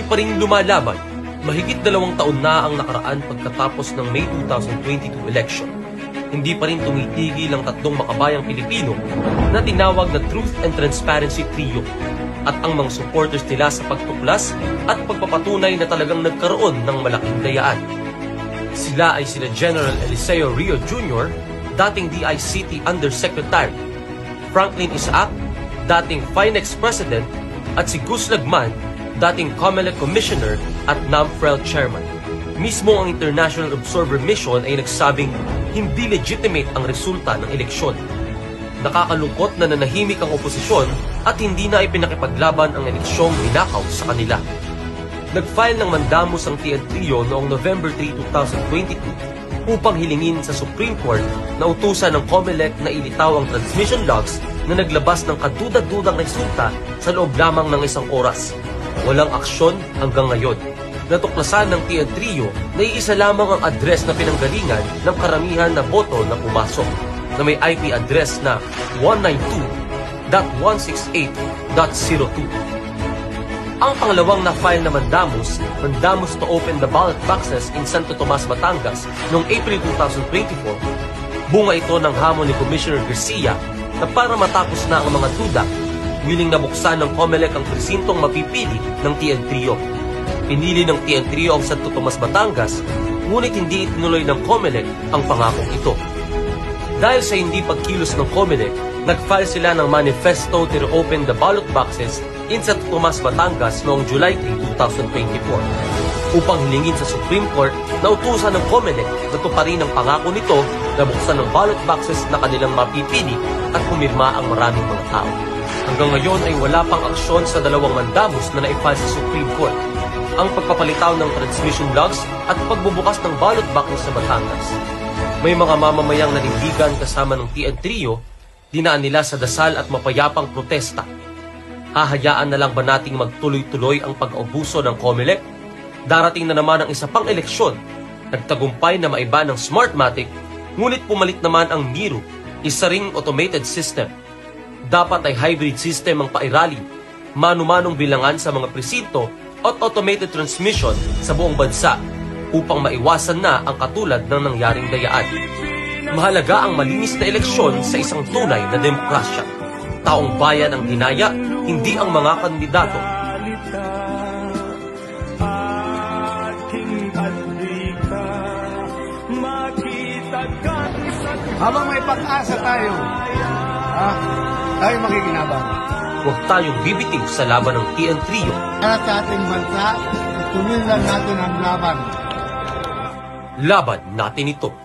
patuloy pa rin lumalaban. Mahigit 2 taon na ang nakaraan pagkatapos ng May 2022 election. Hindi pa rin tumitigil ang tatlong makabayang Pilipino na tinawag na Truth and Transparency Trio at ang mga supporters nila sa pagtuklas at pagpapatunay na talagang nagkaroon ng malaking dayaan. Sila ay sila General Eliseo Rio Jr., dating DICT Undersecretary, Franklin Isaac, dating Finex President, at si Gus Lagman, dating COMELEC Commissioner at NAMFREL Chairman. Mismo ang International Observer Mission ay nagsabing hindi legitimate ang resulta ng eleksyon. Nakakalungkot na nanahimik ang oposisyon at hindi na ipinakipaglaban ang eleksyong ninakaw sa kanila. Nag-file ng mandamos ang TN Trio noong November 3, 2022 upang hilingin sa Supreme Court na utusan ng COMELEC na ilitaw ang transmission logs na naglabas ng kaduda-dudang resulta sa loob lamang ng 1 oras. Walang aksyon hanggang ngayon. Natuklasan ng TN Trio na iisa lamang ang address na pinanggalingan ng karamihan na boto na pumasok, na may IP address na 192.168.02. Ang pangalawang na-file na mandamos to open the ballot boxes in Santo Tomas, Batangas noong April 2024, bunga ito ng hamon ni Commissioner Garcia na para matapos na ang mga duda, willing na buksan ng COMELEC ang presintong mapipili ng TN Trio. Pinili ng TN Trio ang Santo Tomas, Batangas, ngunit hindi itinuloy ng COMELEC ang pangakong ito. Dahil sa hindi pagkilos ng COMELEC, nag-file sila ng manifesto to reopen the ballot boxes in Santo Tomas, Batangas noong July 3, 2024 upang hilingin sa Supreme Court na utusan ng COMELEC na tuparin ang pangako nito na buksan ng ballot boxes na kanilang mapipili at pumirma ang maraming mga tao. Hanggang ngayon ay wala pang aksyon sa dalawang mandamos na naifile sa Supreme Court, ang pagpapalitaw ng transmission logs at pagbubukas ng ballot boxes sa Batangas. May mga mamamayang nanindigan kasama ng TN Trio, dinaan nila sa dasal at mapayapang protesta. Hahayaan na lang ba nating magtuloy-tuloy ang pag-abuso ng COMELEC? Darating na naman ang isa pang eleksyon. Nagtagumpay na maiba ng Smartmatic, ngunit pumalit naman ang Miro, isa ring automated system. Dapat ay hybrid system ang pairali, manu-manong bilangan sa mga presinto at automated transmission sa buong bansa upang maiwasan na ang katulad ng nangyaring dayaan. Mahalaga ang malinis na eleksyon sa isang tunay na demokrasya. Taong bayan ang dinaya, hindi ang mga kandidato. Habang may pag-asa tayo, tayo makikinabang. Huwag tayong bibitiw sa laban ng TN Trio. Para sa ating bansa, ituloy lang natin ang laban. Laban natin ito.